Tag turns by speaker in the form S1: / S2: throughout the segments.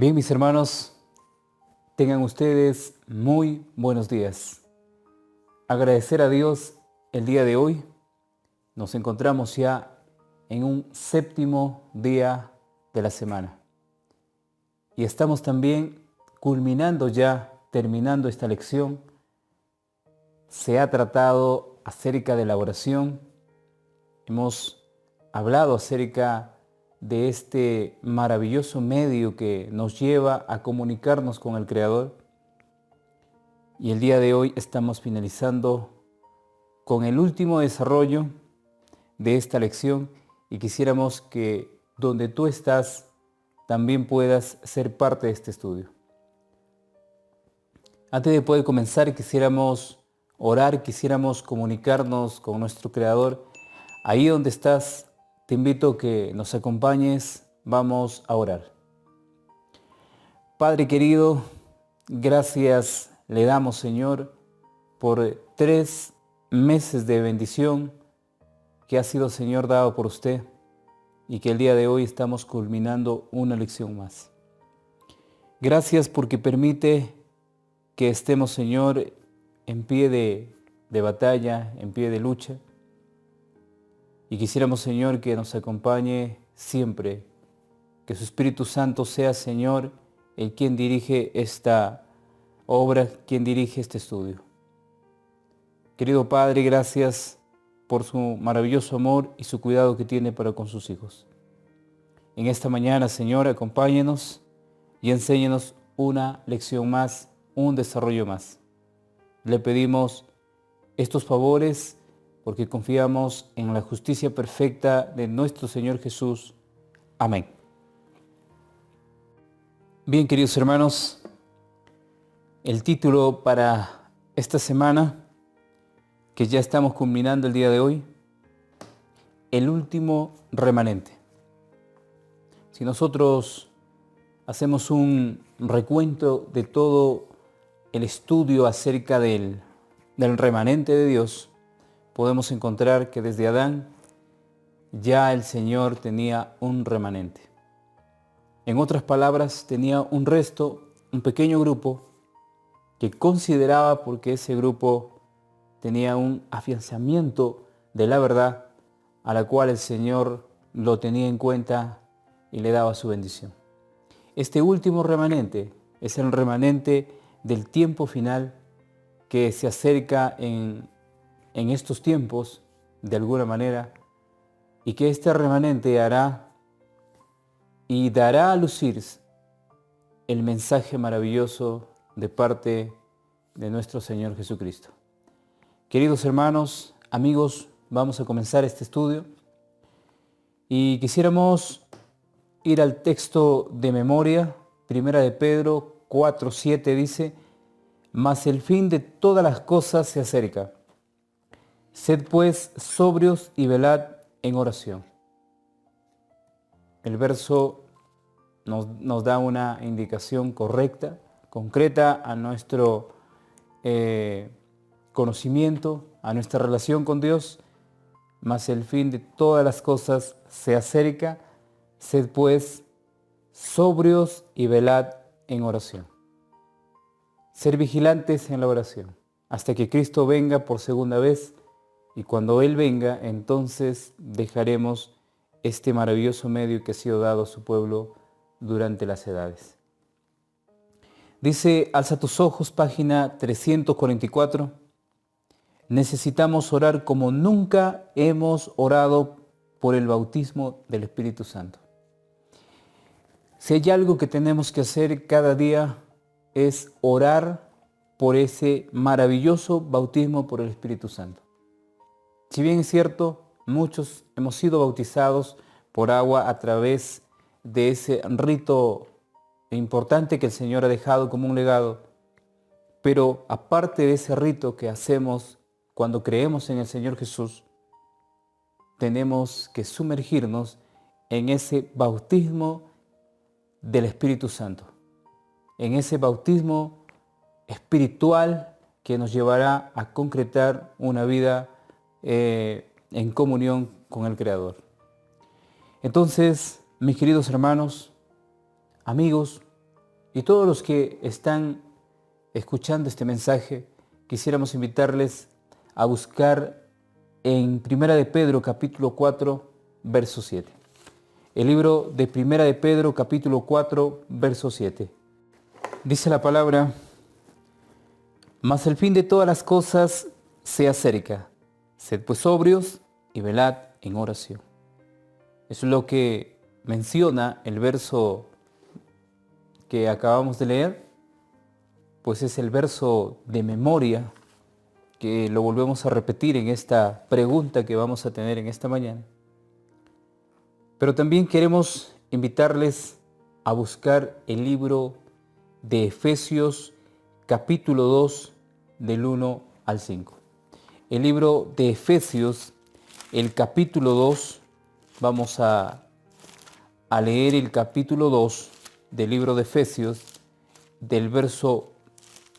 S1: Bien, mis hermanos, tengan ustedes muy buenos días. Agradecer a Dios el día de hoy. Nos encontramos ya en un séptimo día de la semana. Y estamos también culminando ya, terminando esta lección. Se ha tratado acerca de la oración. Hemos hablado acerca de este maravilloso medio que nos lleva a comunicarnos con el Creador. Y el día de hoy estamos finalizando con el último desarrollo de esta lección y quisiéramos que donde tú estás también puedas ser parte de este estudio. Antes de poder comenzar, quisiéramos orar, quisiéramos comunicarnos con nuestro Creador. Ahí donde estás, te invito a que nos acompañes, vamos a orar. Padre querido, gracias le damos, Señor, por 3 meses de bendición que ha sido, Señor, dado por usted y que el día de hoy estamos culminando una lección más. Gracias porque permite que estemos, Señor, en pie de batalla, en pie de lucha. Y quisiéramos, Señor, que nos acompañe siempre, que su Espíritu Santo sea, Señor, el quien dirige esta obra, quien dirige este estudio. Querido Padre, gracias por su maravilloso amor y su cuidado que tiene para con sus hijos. En esta mañana, Señor, acompáñenos y enséñenos una lección más, un desarrollo más. Le pedimos estos favores porque confiamos en la justicia perfecta de nuestro Señor Jesús. Amén. Bien, queridos hermanos, el título para esta semana, que ya estamos culminando el día de hoy, el último remanente. Si nosotros hacemos un recuento de todo el estudio acerca del remanente de Dios, podemos encontrar que desde Adán ya el Señor tenía un remanente. En otras palabras, tenía un resto, un pequeño grupo que consideraba, porque ese grupo tenía un afianzamiento de la verdad a la cual el Señor lo tenía en cuenta y le daba su bendición. Este último remanente es el remanente del tiempo final que se acerca en estos tiempos, de alguna manera, y que este remanente hará y dará a lucir el mensaje maravilloso de parte de nuestro Señor Jesucristo. Queridos hermanos, amigos, vamos a comenzar este estudio y quisiéramos ir al texto de memoria. Primera de Pedro 4:7 dice: mas el fin de todas las cosas se acerca. Sed pues sobrios y velad en oración. El verso nos da una indicación correcta, concreta a nuestro conocimiento, a nuestra relación con Dios. Mas el fin de todas las cosas se acerca. Sed pues sobrios y velad en oración. Ser vigilantes en la oración hasta que Cristo venga por segunda vez, y cuando Él venga, entonces dejaremos este maravilloso medio que ha sido dado a su pueblo durante las edades. Dice, alza tus ojos, página 344. Necesitamos orar como nunca hemos orado por el bautismo del Espíritu Santo. Si hay algo que tenemos que hacer cada día es orar por ese maravilloso bautismo por el Espíritu Santo. Si bien es cierto, muchos hemos sido bautizados por agua a través de ese rito importante que el Señor ha dejado como un legado, pero aparte de ese rito que hacemos cuando creemos en el Señor Jesús, tenemos que sumergirnos en ese bautismo del Espíritu Santo, en ese bautismo espiritual que nos llevará a concretar una vida en comunión con el Creador. Entonces, mis queridos hermanos, amigos, Y todos los que están escuchando este mensaje, quisiéramos invitarles a buscar en Primera de Pedro, capítulo 4, verso 7. El libro de Primera de Pedro, capítulo 4, verso 7. Dice la palabra: mas el fin de todas las cosas se acerca. Sed pues sobrios y velad en oración. Eso es lo que menciona el verso que acabamos de leer, pues es el verso de memoria que lo volvemos a repetir en esta pregunta que vamos a tener en esta mañana. Pero también queremos invitarles a buscar el libro de Efesios, capítulo 2, del 1 al 5. El libro de Efesios, el capítulo 2, vamos a leer el capítulo 2 del libro de Efesios, del verso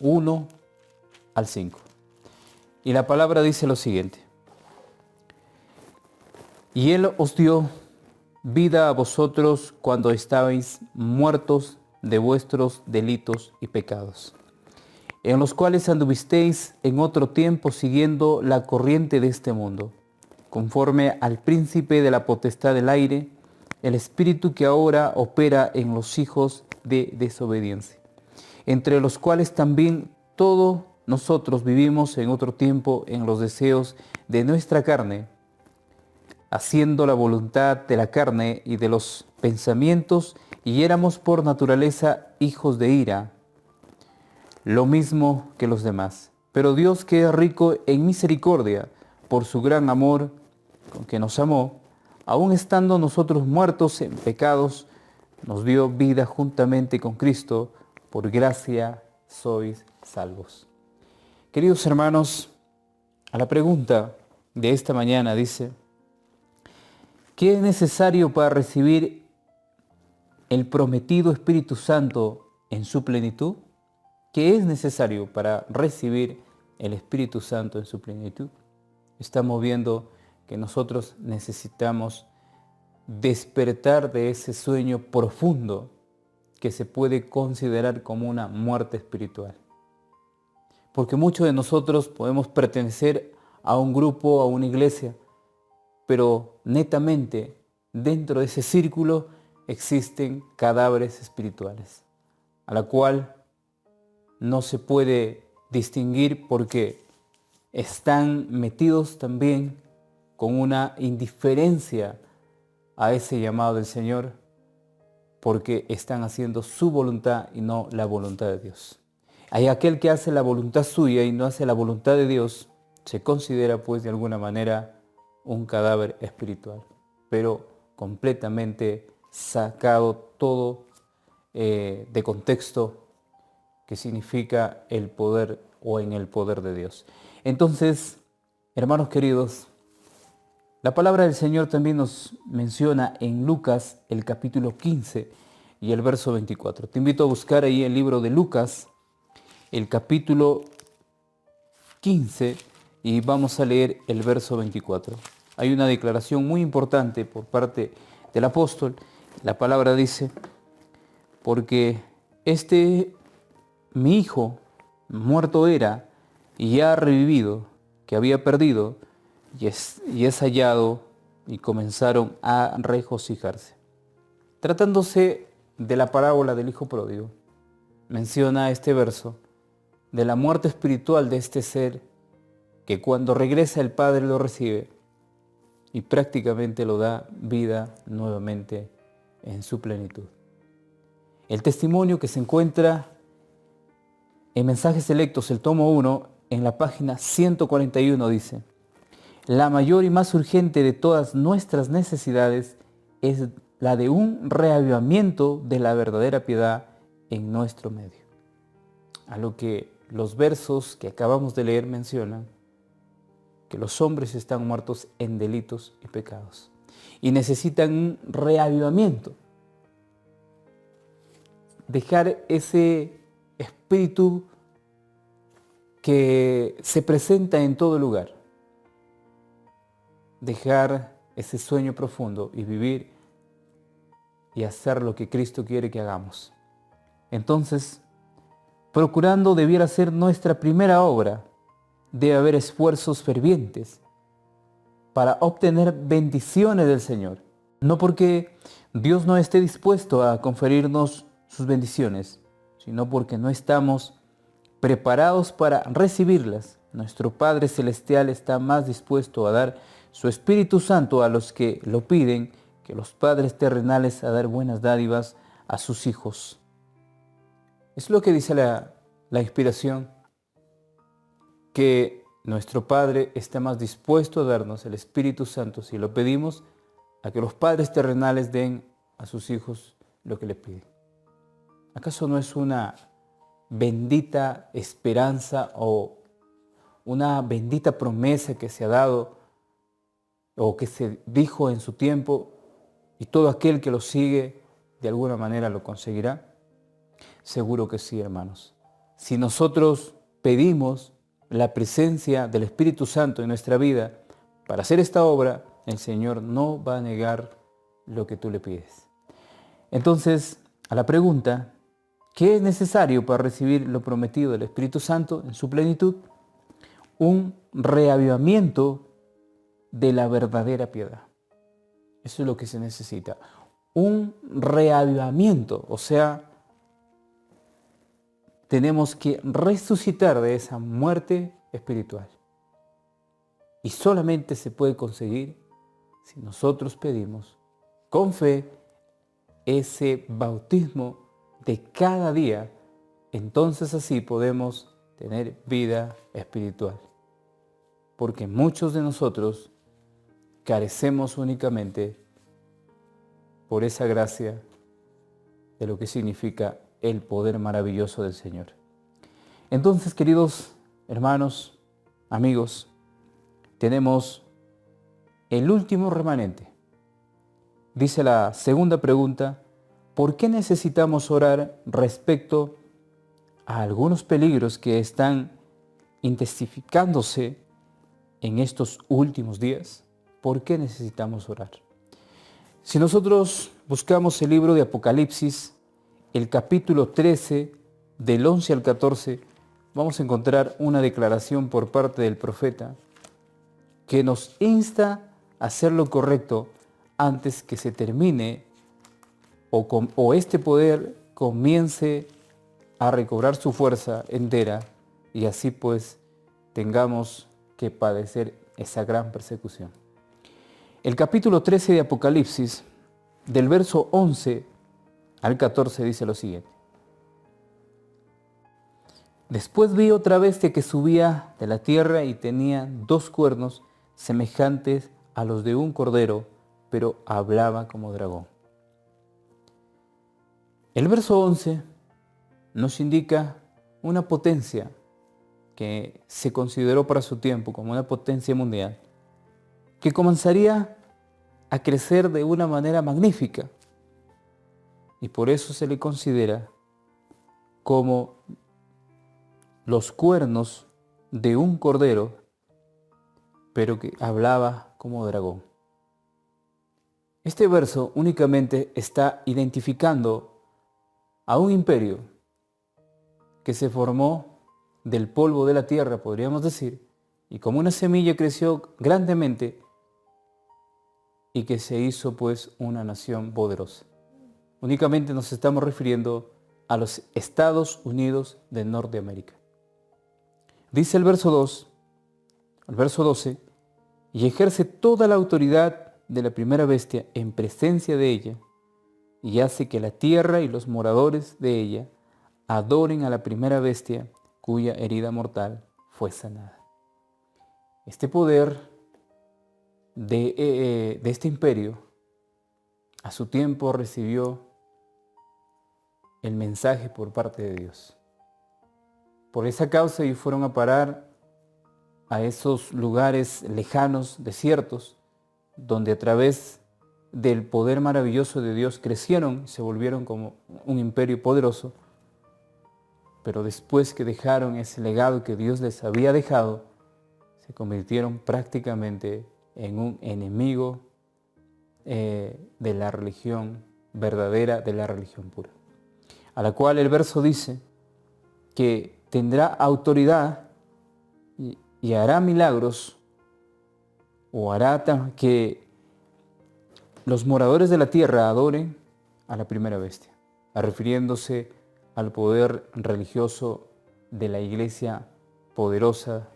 S1: 1 al 5. Y la palabra dice lo siguiente: y Él os dio vida a vosotros cuando estabais muertos de vuestros delitos y pecados, en los cuales anduvisteis en otro tiempo siguiendo la corriente de este mundo, conforme al príncipe de la potestad del aire, el espíritu que ahora opera en los hijos de desobediencia, entre los cuales también todos nosotros vivimos en otro tiempo en los deseos de nuestra carne, haciendo la voluntad de la carne y de los pensamientos, y éramos por naturaleza hijos de ira, lo mismo que los demás. Pero Dios, que es rico en misericordia, por su gran amor con que nos amó, aun estando nosotros muertos en pecados, nos dio vida juntamente con Cristo. Por gracia sois salvos. Queridos hermanos, a la pregunta de esta mañana dice: ¿qué es necesario para recibir el prometido Espíritu Santo en su plenitud? ¿Qué es necesario para recibir el Espíritu Santo en su plenitud? Estamos viendo que nosotros necesitamos despertar de ese sueño profundo que se puede considerar como una muerte espiritual. Porque muchos de nosotros podemos pertenecer a un grupo, a una iglesia, pero netamente dentro de ese círculo existen cadáveres espirituales, a la cual no se puede distinguir porque están metidos también con una indiferencia a ese llamado del Señor, porque están haciendo su voluntad y no la voluntad de Dios. Hay aquel que hace la voluntad suya y no hace la voluntad de Dios, se considera pues de alguna manera un cadáver espiritual, pero completamente sacado todo de contexto, que significa el poder o en el poder de Dios. Entonces, hermanos queridos, la palabra del Señor también nos menciona en Lucas el capítulo 15 y el verso 24. Te invito a buscar ahí el libro de Lucas, el capítulo 15, y vamos a leer el verso 24. Hay una declaración muy importante por parte del apóstol. La palabra dice: porque mi hijo muerto era y ya ha revivido, que había perdido y es hallado, y comenzaron a regocijarse. Tratándose de la parábola del hijo pródigo, menciona este verso de la muerte espiritual de este ser, que cuando regresa el Padre lo recibe y prácticamente lo da vida nuevamente en su plenitud. El testimonio que se encuentra en Mensajes Selectos, el tomo 1, en la página 141 dice: la mayor y más urgente de todas nuestras necesidades es la de un reavivamiento de la verdadera piedad en nuestro medio. A lo que los versos que acabamos de leer mencionan que los hombres están muertos en delitos y pecados y necesitan un reavivamiento. Dejar ese espíritu que se presenta en todo lugar. Dejar ese sueño profundo y vivir y hacer lo que Cristo quiere que hagamos. Entonces, procurando debiera ser nuestra primera obra, debe haber esfuerzos fervientes para obtener bendiciones del Señor. No porque Dios no esté dispuesto a conferirnos sus bendiciones, sino porque no estamos preparados para recibirlas. Nuestro Padre Celestial está más dispuesto a dar su Espíritu Santo a los que lo piden que los padres terrenales a dar buenas dádivas a sus hijos. Es lo que dice la inspiración, que nuestro Padre está más dispuesto a darnos el Espíritu Santo si lo pedimos, a que los padres terrenales den a sus hijos lo que le piden. ¿Acaso no es una bendita esperanza o una bendita promesa que se ha dado o que se dijo en su tiempo, y todo aquel que lo sigue de alguna manera lo conseguirá? Seguro que sí, hermanos. Si nosotros pedimos la presencia del Espíritu Santo en nuestra vida para hacer esta obra, el Señor no va a negar lo que tú le pides. Entonces, a la pregunta, ¿qué es necesario para recibir lo prometido del Espíritu Santo en su plenitud? Un reavivamiento de la verdadera piedad. Eso es lo que se necesita. Un reavivamiento, o sea, tenemos que resucitar de esa muerte espiritual. Y solamente se puede conseguir si nosotros pedimos con fe ese bautismo de cada día. Entonces así podemos tener vida espiritual. Porque muchos de nosotros carecemos únicamente por esa gracia de lo que significa el poder maravilloso del Señor. Entonces, queridos hermanos, amigos, tenemos el último remanente. Dice la segunda pregunta: ¿por qué necesitamos orar respecto a algunos peligros que están intensificándose en estos últimos días? ¿Por qué necesitamos orar? Si nosotros buscamos el libro de Apocalipsis, el capítulo 13, del 11 al 14, vamos a encontrar una declaración por parte del profeta que nos insta a hacer lo correcto antes que se termine o este poder comience a recobrar su fuerza entera y así pues tengamos que padecer esa gran persecución. El capítulo 13 de Apocalipsis, del verso 11 al 14, dice lo siguiente: Después vi otra bestia que subía de la tierra y tenía 2 cuernos semejantes a los de un cordero, pero hablaba como dragón. El verso 11 nos indica una potencia que se consideró para su tiempo como una potencia mundial, que comenzaría a crecer de una manera magnífica, y por eso se le considera como los cuernos de un cordero, pero que hablaba como dragón. Este verso únicamente está identificando a un imperio que se formó del polvo de la tierra, podríamos decir, y como una semilla creció grandemente y que se hizo pues una nación poderosa. Únicamente nos estamos refiriendo a los Estados Unidos de Norteamérica. Dice el verso 2, el verso 12, y ejerce toda la autoridad de la primera bestia en presencia de ella, y hace que la tierra y los moradores de ella adoren a la primera bestia cuya herida mortal fue sanada. Este poder de este imperio a su tiempo recibió el mensaje por parte de Dios. Por esa causa ellos fueron a parar a esos lugares lejanos, desiertos, donde a través del poder maravilloso de Dios crecieron y se volvieron como un imperio poderoso, pero después que dejaron ese legado que Dios les había dejado, se convirtieron prácticamente en un enemigo de la religión verdadera, de la religión pura. a la cual el verso dice que tendrá autoridad y hará milagros, o hará que los moradores de la tierra adoren a la primera bestia, refiriéndose al poder religioso de la iglesia poderosa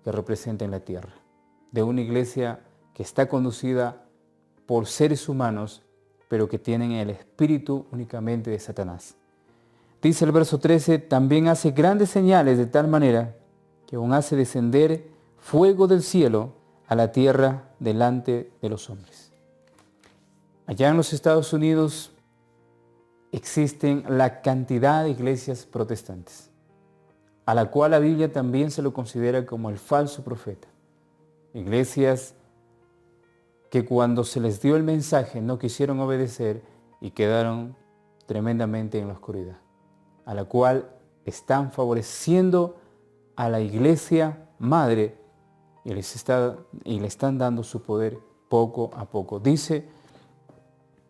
S1: que representa en la tierra, de una iglesia que está conducida por seres humanos, pero que tienen el espíritu únicamente de Satanás. Dice el verso 13, también hace grandes señales de tal manera que aún hace descender fuego del cielo a la tierra delante de los hombres. Allá en los Estados Unidos existen la cantidad de iglesias protestantes, a la cual la Biblia también se lo considera como el falso profeta. Iglesias que cuando se les dio el mensaje no quisieron obedecer y quedaron tremendamente en la oscuridad, a la cual están favoreciendo a la iglesia madre y le están dando su poder poco a poco. Dice,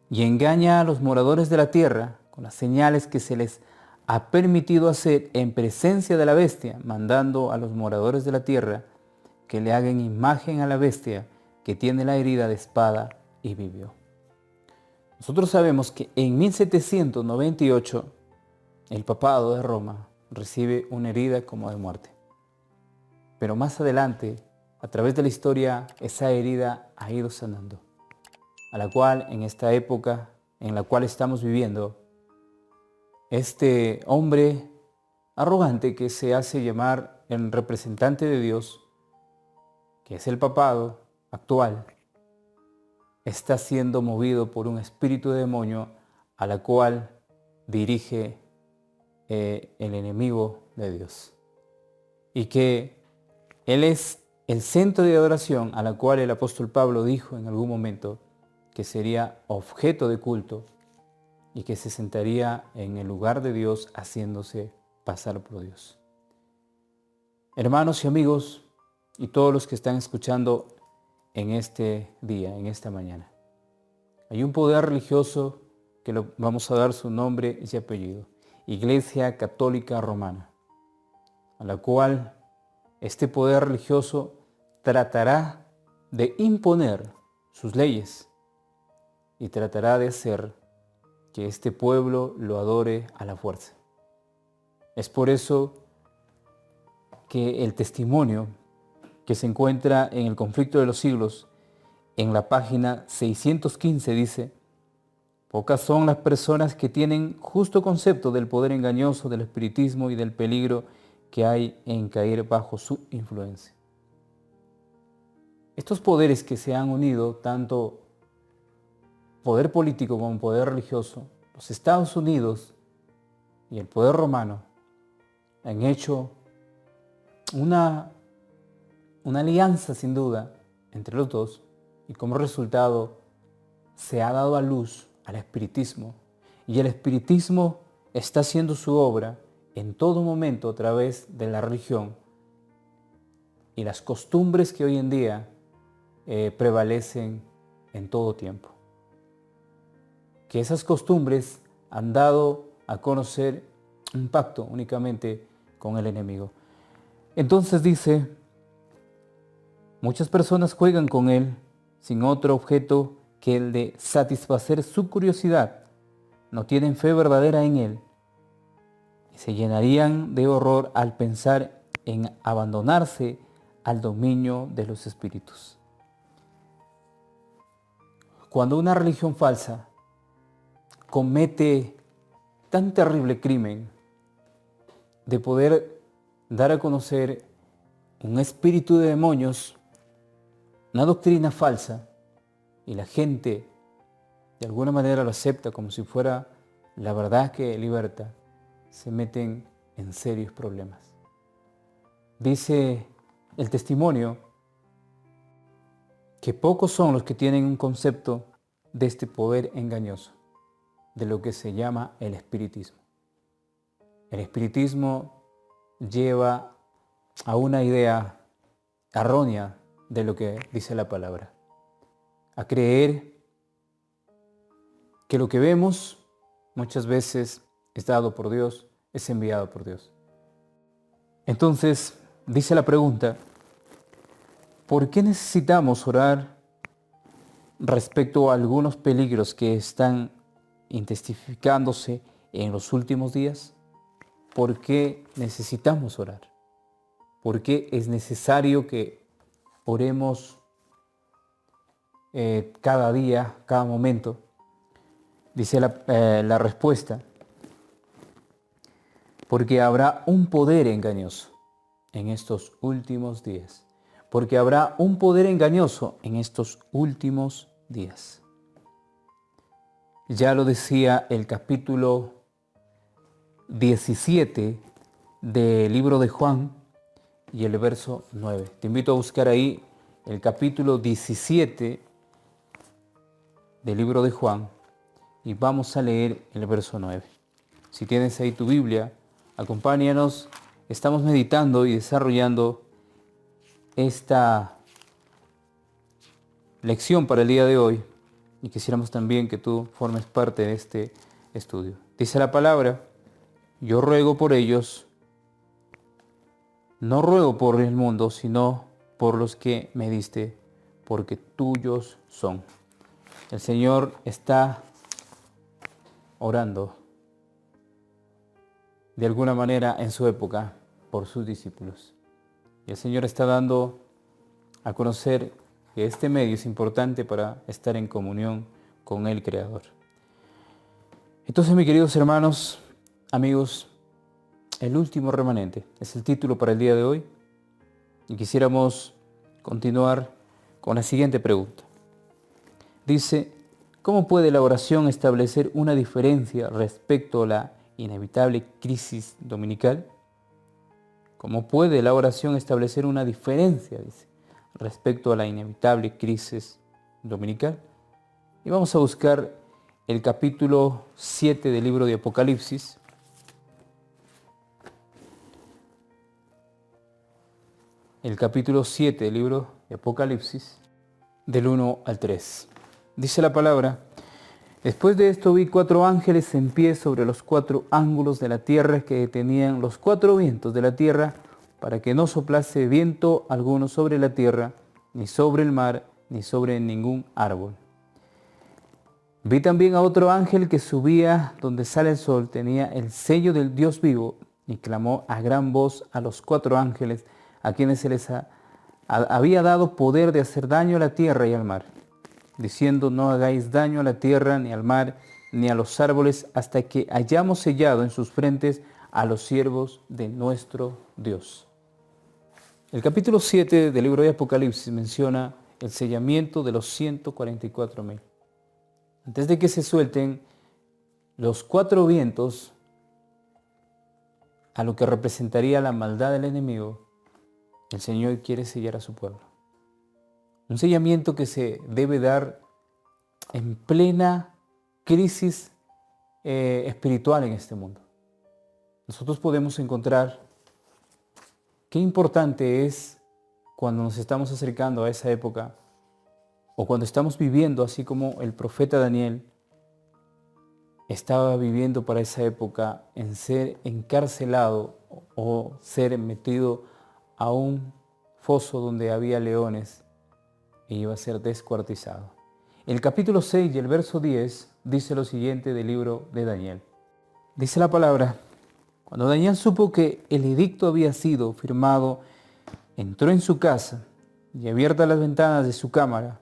S1: y engaña a los moradores de la tierra con las señales que se les ha permitido hacer en presencia de la bestia, mandando a los moradores de la tierra que le hagan imagen a la bestia que tiene la herida de espada y vivió. Nosotros sabemos que en 1798 el papado de Roma recibe una herida como de muerte. Pero más adelante, a través de la historia, esa herida ha ido sanando, a la cual en esta época en la cual estamos viviendo, este hombre arrogante que se hace llamar el representante de Dios, que es el papado actual, está siendo movido por un espíritu de demonio a la cual dirige el enemigo de Dios. Y que él es el centro de adoración a la cual el apóstol Pablo dijo en algún momento que sería objeto de culto y que se sentaría en el lugar de Dios haciéndose pasar por Dios. Hermanos y amigos, y todos los que están escuchando en este día, en esta mañana, hay un poder religioso que lo vamos a dar su nombre y apellido, Iglesia Católica Romana, a la cual este poder religioso tratará de imponer sus leyes y tratará de hacer que este pueblo lo adore a la fuerza. Es por eso que el testimonio que se encuentra en el Conflicto de los Siglos, en la página 615 dice, pocas son las personas que tienen justo concepto del poder engañoso del espiritismo y del peligro que hay en caer bajo su influencia. Estos poderes que se han unido, tanto poder político como poder religioso, los Estados Unidos y el poder romano, han hecho una alianza sin duda entre los dos, y como resultado se ha dado a luz al espiritismo, y el espiritismo está haciendo su obra en todo momento a través de la religión y las costumbres que hoy en día prevalecen en todo tiempo. Que esas costumbres han dado a conocer un pacto únicamente con el enemigo. Entonces dice, muchas personas juegan con él sin otro objeto que el de satisfacer su curiosidad. No tienen fe verdadera en él y se llenarían de horror al pensar en abandonarse al dominio de los espíritus. Cuando una religión falsa comete tan terrible crimen de poder dar a conocer un espíritu de demonios, una doctrina falsa, y la gente de alguna manera lo acepta como si fuera la verdad que liberta, se meten en serios problemas. Dice el testimonio que pocos son los que tienen un concepto de este poder engañoso, de lo que se llama el espiritismo. El espiritismo lleva a una idea errónea de lo que dice la palabra, a creer que lo que vemos muchas veces es dado por Dios, es enviado por Dios. Entonces, dice la pregunta, ¿por qué necesitamos orar respecto a algunos peligros que están intensificándose en los últimos días? ¿Por qué necesitamos orar? ¿Por qué es necesario que oremos cada día, cada momento? Dice la respuesta, porque habrá un poder engañoso en estos últimos días. Porque habrá un poder engañoso en estos últimos días. Ya lo decía el capítulo 17 del libro de Juan y el verso 9. Te invito a buscar ahí el capítulo 17 del libro de Juan y vamos a leer el verso 9. Si tienes ahí tu Biblia, acompáñanos. Estamos meditando y desarrollando esta lección para el día de hoy y quisiéramos también que tú formes parte de este estudio. Dice la palabra, yo ruego por ellos, no ruego por el mundo, sino por los que me diste, porque tuyos son. El Señor está orando de alguna manera en su época por sus discípulos. Y el Señor está dando a conocer que este medio es importante para estar en comunión con el Creador. Entonces, mis queridos hermanos, amigos, el último remanente es el título para el día de hoy y quisiéramos continuar con la siguiente pregunta. Dice, ¿cómo puede la oración establecer una diferencia respecto a la inevitable crisis dominical? ¿Cómo puede la oración establecer una diferencia, dice, respecto a la inevitable crisis dominical? Y vamos a buscar el capítulo 7 del libro de Apocalipsis. El capítulo 7 del libro de Apocalipsis, del 1 al 3. Dice la palabra, después de esto vi 4 ángeles en pie sobre los 4 ángulos de la tierra que detenían los 4 vientos de la tierra para que no soplase viento alguno sobre la tierra, ni sobre el mar, ni sobre ningún árbol. Vi también a otro ángel que subía donde sale el sol, tenía el sello del Dios vivo y clamó a gran voz a los 4 ángeles a quienes se les había dado poder de hacer daño a la tierra y al mar, diciendo, no hagáis daño a la tierra, ni al mar, ni a los árboles, hasta que hayamos sellado en sus frentes a los siervos de nuestro Dios. El capítulo 7 del libro de Apocalipsis menciona el sellamiento de los 144,000. Antes de que se suelten los 4 vientos, a lo que representaría la maldad del enemigo, el Señor quiere sellar a su pueblo. Un sellamiento que se debe dar en plena crisis espiritual en este mundo. Nosotros podemos encontrar qué importante es cuando nos estamos acercando a esa época o cuando estamos viviendo, así como el profeta Daniel estaba viviendo para esa época, en ser encarcelado o ser metido a un foso donde había leones e iba a ser descuartizado. El capítulo 6 y el verso 10 dice lo siguiente del libro de Daniel. Dice la palabra, cuando Daniel supo que el edicto había sido firmado, entró en su casa y abiertas las ventanas de su cámara,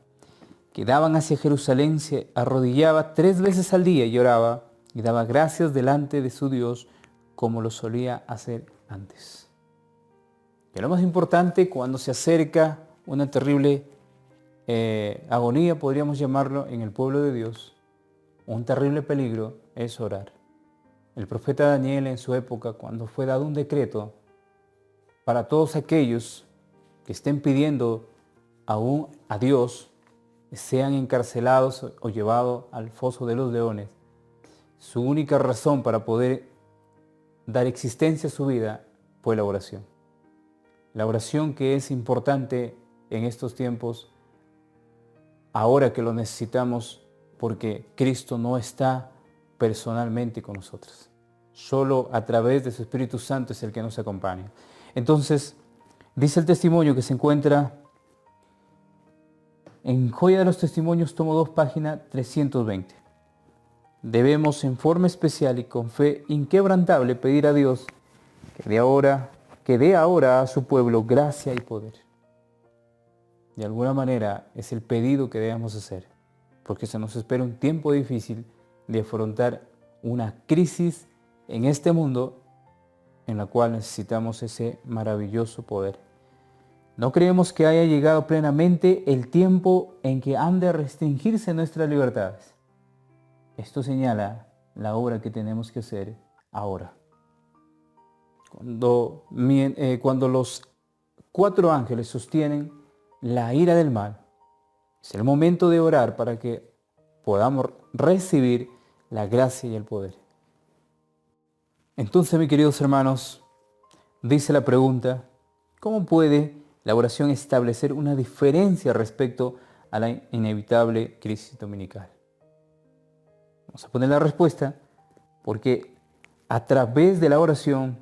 S1: que daban hacia Jerusalén, se arrodillaba 3 veces al día y oraba y daba gracias delante de su Dios como lo solía hacer antes. Y lo más importante, cuando se acerca una terrible agonía, podríamos llamarlo, en el pueblo de Dios, un terrible peligro, es orar. El profeta Daniel en su época, cuando fue dado un decreto para todos aquellos que estén pidiendo aún a Dios, sean encarcelados o llevados al foso de los leones, su única razón para poder dar existencia a su vida fue la oración. La oración, que es importante en estos tiempos, ahora que lo necesitamos, porque Cristo no está personalmente con nosotros. Solo a través de su Espíritu Santo es el que nos acompaña. Entonces, dice el testimonio que se encuentra en Joya de los Testimonios, tomo 2, página 320. Debemos en forma especial y con fe inquebrantable pedir a Dios que dé ahora a su pueblo gracia y poder. De alguna manera es el pedido que debemos hacer, porque se nos espera un tiempo difícil de afrontar una crisis en este mundo en la cual necesitamos ese maravilloso poder. No creemos que haya llegado plenamente el tiempo en que han de restringirse nuestras libertades. Esto señala la obra que tenemos que hacer ahora. Cuando los 4 ángeles sostienen la ira del mal, es el momento de orar para que podamos recibir la gracia y el poder. Entonces, mis queridos hermanos, dice la pregunta, ¿cómo puede la oración establecer una diferencia respecto a la inevitable crisis dominical? Vamos a poner la respuesta, porque a través de la oración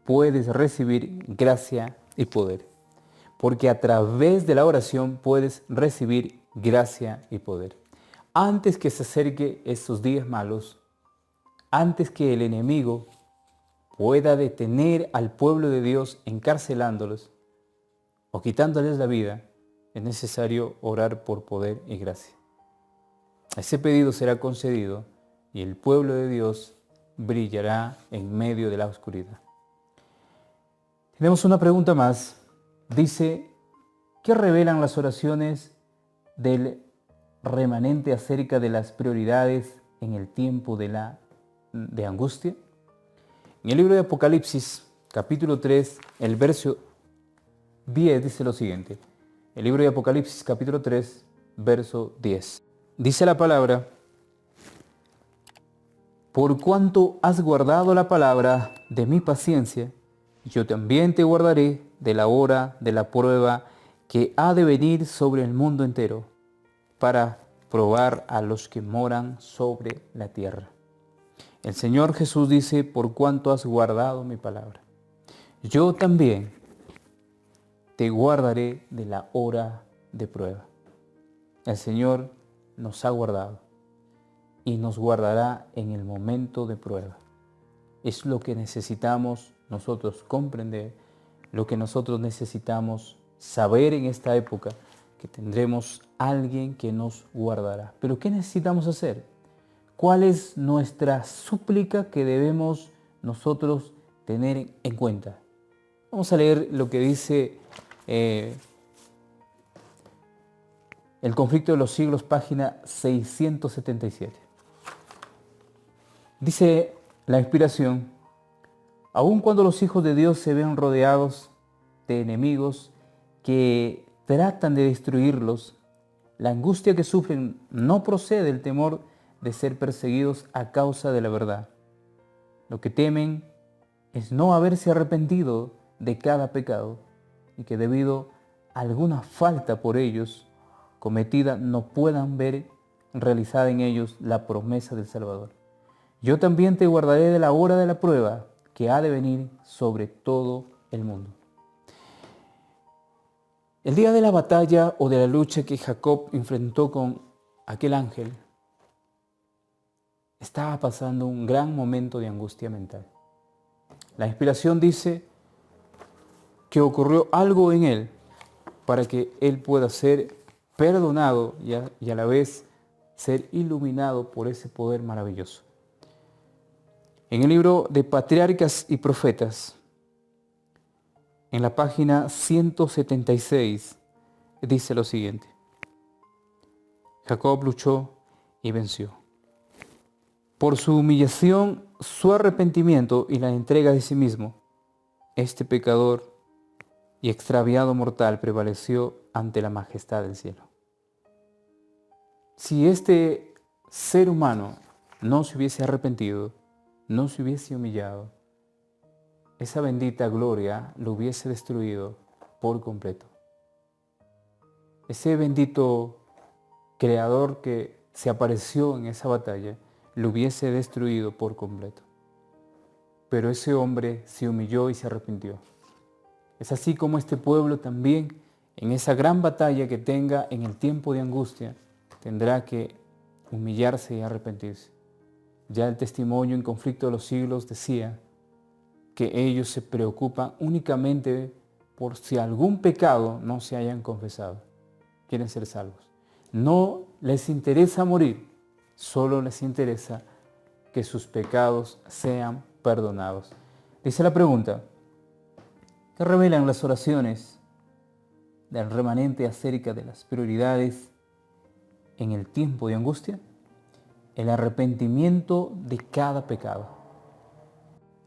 S1: puedes recibir gracia y poder. Porque a través de la oración puedes recibir gracia y poder. Antes que se acerque estos días malos, antes que el enemigo pueda detener al pueblo de Dios encarcelándolos o quitándoles la vida, es necesario orar por poder y gracia. Ese pedido será concedido y el pueblo de Dios brillará en medio de la oscuridad. Tenemos una pregunta más. Dice, ¿qué revelan las oraciones del remanente acerca de las prioridades en el tiempo de angustia? En el libro de Apocalipsis, capítulo 3, el verso 10 dice lo siguiente. El libro de Apocalipsis, capítulo 3, verso 10. Dice la palabra, por cuanto has guardado la palabra de mi paciencia, yo también te guardaré de la hora de la prueba que ha de venir sobre el mundo entero, para probar a los que moran sobre la tierra. El Señor Jesús dice, por cuanto has guardado mi palabra, yo también te guardaré de la hora de prueba. El Señor nos ha guardado y nos guardará en el momento de prueba. Es lo que necesitamos nosotros comprender, lo que nosotros necesitamos saber en esta época, que tendremos alguien que nos guardará. Pero ¿qué necesitamos hacer? ¿Cuál es nuestra súplica que debemos nosotros tener en cuenta? Vamos a leer lo que dice El conflicto de los siglos, página 677. Dice la inspiración, aun cuando los hijos de Dios se ven rodeados de enemigos que tratan de destruirlos, la angustia que sufren no procede del temor de ser perseguidos a causa de la verdad. Lo que temen es no haberse arrepentido de cada pecado y que debido a alguna falta por ellos cometida no puedan ver realizada en ellos la promesa del Salvador. Yo también te guardaré de la hora de la prueba que ha de venir sobre todo el mundo. El día de la batalla o de la lucha que Jacob enfrentó con aquel ángel, estaba pasando un gran momento de angustia mental. La inspiración dice que ocurrió algo en él para que él pueda ser perdonado y a la vez ser iluminado por ese poder maravilloso. En el libro de Patriarcas y Profetas, en la página 176, dice lo siguiente. Jacob luchó y venció. Por su humillación, su arrepentimiento y la entrega de sí mismo, este pecador y extraviado mortal prevaleció ante la majestad del cielo. Si este ser humano no se hubiese arrepentido, no se hubiese humillado, esa bendita gloria lo hubiese destruido por completo. Ese bendito creador que se apareció en esa batalla lo hubiese destruido por completo. pero ese hombre se humilló y se arrepintió. Es así como este pueblo también, en esa gran batalla que tenga en el tiempo de angustia, tendrá que humillarse y arrepentirse. Ya el testimonio en Conflicto de los Siglos decía que ellos se preocupan únicamente por si algún pecado no se hayan confesado. Quieren ser salvos. No les interesa morir, solo les interesa que sus pecados sean perdonados. Dice la pregunta, ¿qué revelan las oraciones del remanente acerca de las prioridades en el tiempo de angustia? El arrepentimiento de cada pecado.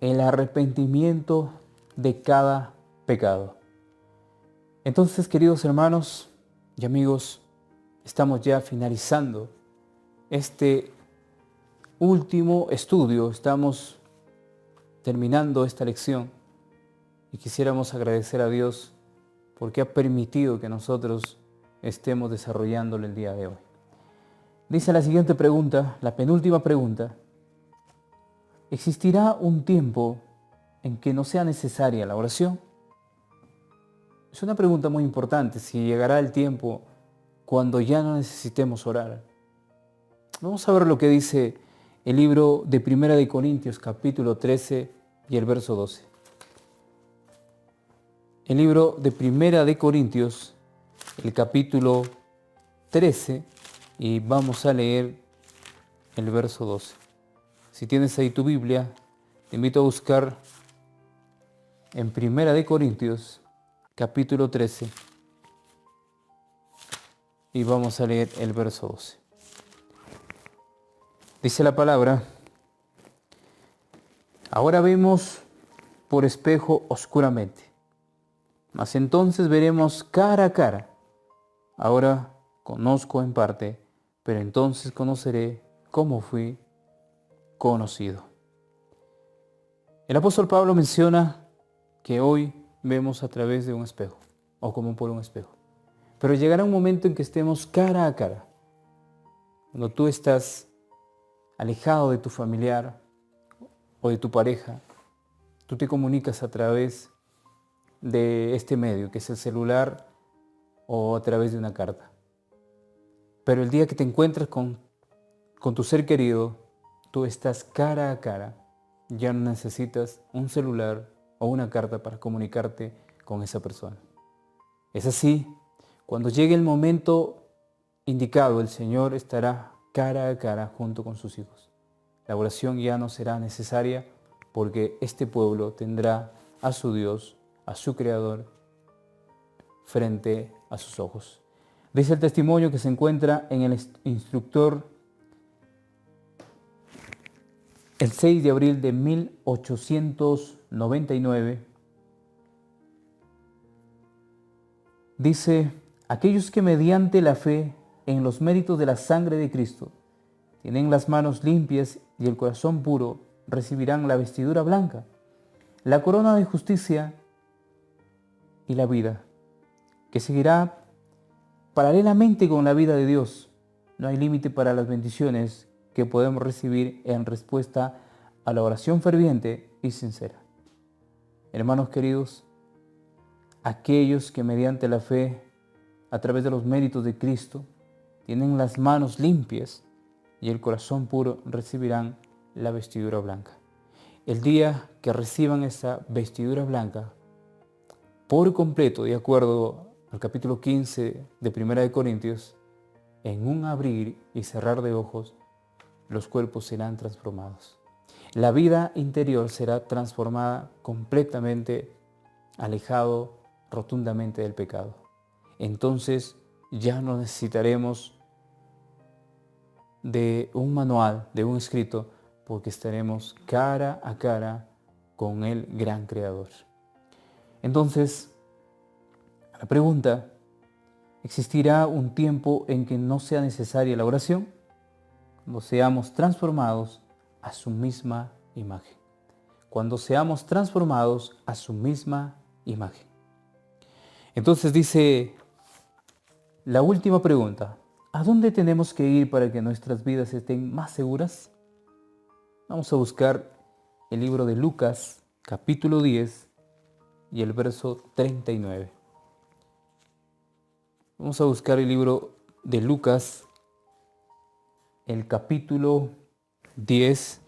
S1: El arrepentimiento de cada pecado. Entonces, queridos hermanos y amigos, estamos ya finalizando este último estudio, estamos terminando esta lección y quisiéramos agradecer a Dios porque ha permitido que nosotros estemos desarrollándolo el día de hoy. Dice la siguiente pregunta, la penúltima pregunta, ¿existirá un tiempo en que no sea necesaria la oración? Es una pregunta muy importante, si llegará el tiempo cuando ya no necesitemos orar. Vamos a ver lo que dice el libro de Primera de Corintios, capítulo 13 y el verso 12. El libro de Primera de Corintios, el capítulo 13, y vamos a leer el verso 12. Si tienes ahí tu Biblia, te invito a buscar en Primera de Corintios, capítulo 13, y vamos a leer el verso 12. Dice la palabra, ahora vemos por espejo oscuramente, mas entonces veremos cara a cara. Ahora conozco en parte, pero entonces conoceré cómo fui conocido. El apóstol Pablo menciona que hoy vemos a través de un espejo, o como por un espejo. Pero llegará un momento en que estemos cara a cara. Cuando tú estás alejado de tu familiar o de tu pareja, tú te comunicas a través de este medio, que es el celular, o a través de una carta. Pero el día que te encuentras con tu ser querido, tú estás cara a cara. Ya no necesitas un celular o una carta para comunicarte con esa persona. Es así, cuando llegue el momento indicado, el Señor estará cara a cara junto con sus hijos. La oración ya no será necesaria porque este pueblo tendrá a su Dios, a su Creador, frente a sus ojos. Dice el testimonio que se encuentra en el instructor el 6 de abril de 1899. Dice, aquellos que mediante la fe en los méritos de la sangre de Cristo tienen las manos limpias y el corazón puro, recibirán la vestidura blanca, la corona de justicia y la vida, que seguirá paralelamente con la vida de Dios. No hay límite para las bendiciones que podemos recibir en respuesta a la oración ferviente y sincera. Hermanos queridos, aquellos que mediante la fe, a través de los méritos de Cristo, tienen las manos limpias y el corazón puro, recibirán la vestidura blanca. El día que reciban esa vestidura blanca, por completo, de acuerdo al capítulo 15 de Primera de Corintios, en un abrir y cerrar de ojos, los cuerpos serán transformados. La vida interior será transformada completamente, alejado rotundamente del pecado. Entonces ya no necesitaremos de un manual, de un escrito, porque estaremos cara a cara con el gran Creador. Entonces, la pregunta, ¿existirá un tiempo en que no sea necesaria la oración? Cuando seamos transformados a su misma imagen. Cuando seamos transformados a su misma imagen. Entonces dice la última pregunta, ¿a dónde tenemos que ir para que nuestras vidas estén más seguras? Vamos a buscar el libro de Lucas, capítulo 10 y el verso 39. Vamos a buscar el libro de Lucas, el capítulo 10,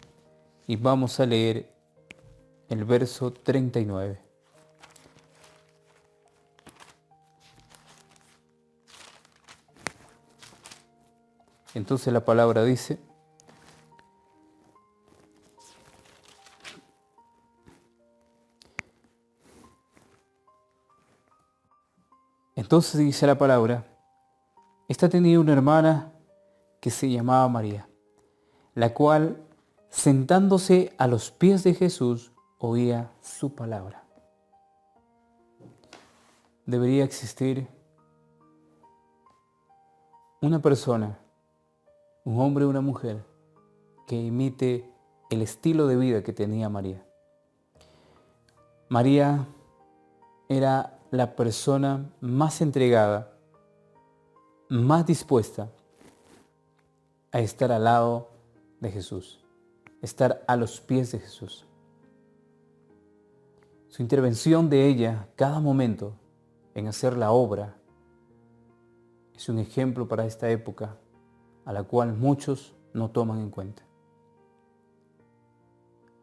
S1: y vamos a leer el verso 39. Entonces la palabra dice: entonces dice la palabra, esta tenía una hermana que se llamaba María, la cual, sentándose a los pies de Jesús, oía su palabra. Debería existir una persona, un hombre o una mujer, que imite el estilo de vida que tenía María. María era la persona más entregada, más dispuesta a estar al lado de Jesús, estar a los pies de Jesús. Su intervención de ella, cada momento, en hacer la obra, es un ejemplo para esta época, a la cual muchos no toman en cuenta.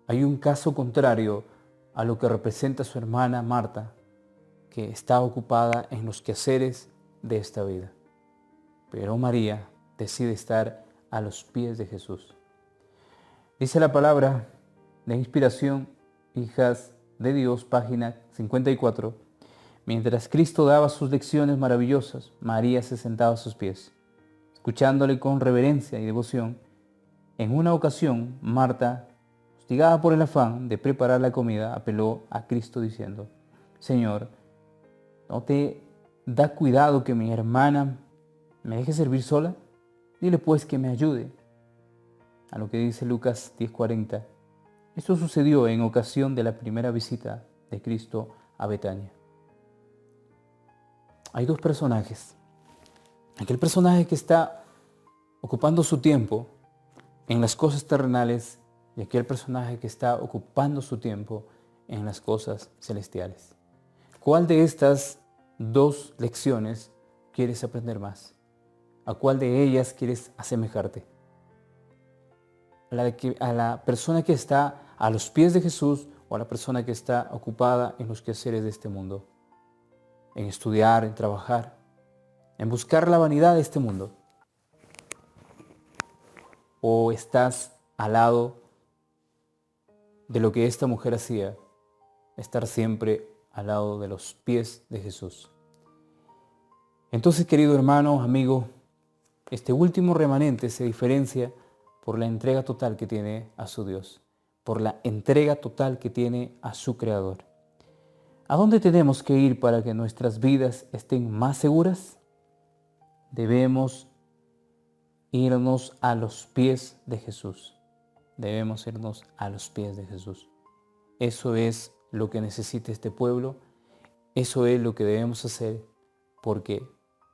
S1: Hay un caso contrario a lo que representa su hermana Marta, que está ocupada en los quehaceres de esta vida. Pero María decide estar a los pies de Jesús. Dice la palabra de inspiración, Hijas de Dios, página 54. Mientras Cristo daba sus lecciones maravillosas, María se sentaba a sus pies, escuchándole con reverencia y devoción. En una ocasión, Marta, hostigada por el afán de preparar la comida, apeló a Cristo diciendo: Señor, ¿no te da cuidado que mi hermana me deje servir sola? Dile pues que me ayude. A lo que dice Lucas 10:40. Esto sucedió en ocasión de la primera visita de Cristo a Betania. Hay dos personajes. Aquel personaje que está ocupando su tiempo en las cosas terrenales y aquel personaje que está ocupando su tiempo en las cosas celestiales. ¿Cuál de estas dos lecciones quieres aprender más? ¿A cuál de ellas quieres asemejarte? ¿A la persona que está a los pies de Jesús o a la persona que está ocupada en los quehaceres de este mundo? En estudiar, en trabajar, en buscar la vanidad de este mundo. ¿O estás al lado de lo que esta mujer hacía? Estar siempre al lado de los pies de Jesús. Entonces, querido hermano, amigo, este último remanente se diferencia por la entrega total que tiene a su Dios, por la entrega total que tiene a su Creador. ¿A dónde tenemos que ir para que nuestras vidas estén más seguras? Debemos irnos a los pies de Jesús. Debemos irnos a los pies de Jesús. Eso es lo que necesita este pueblo. Eso es lo que debemos hacer, porque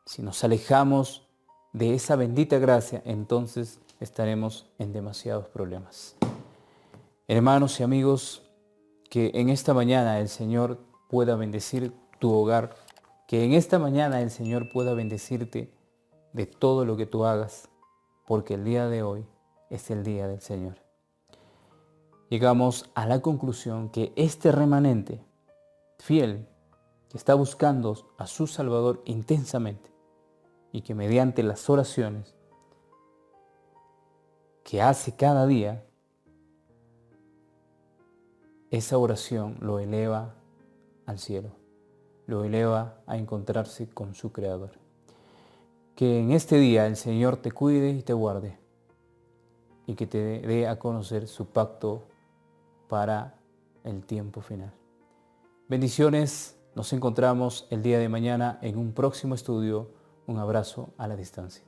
S1: si nos alejamos de esa bendita gracia, entonces estaremos en demasiados problemas. Hermanos y amigos, que en esta mañana el Señor pueda bendecir tu hogar, que en esta mañana el Señor pueda bendecirte de todo lo que tú hagas, porque el día de hoy es el día del Señor. Llegamos a la conclusión que este remanente fiel, que está buscando a su Salvador intensamente y que mediante las oraciones que hace cada día, esa oración lo eleva al cielo, lo eleva a encontrarse con su Creador. Que en este día el Señor te cuide y te guarde y que te dé a conocer su pacto para el tiempo final. Bendiciones, nos encontramos el día de mañana en un próximo estudio. Un abrazo a la distancia.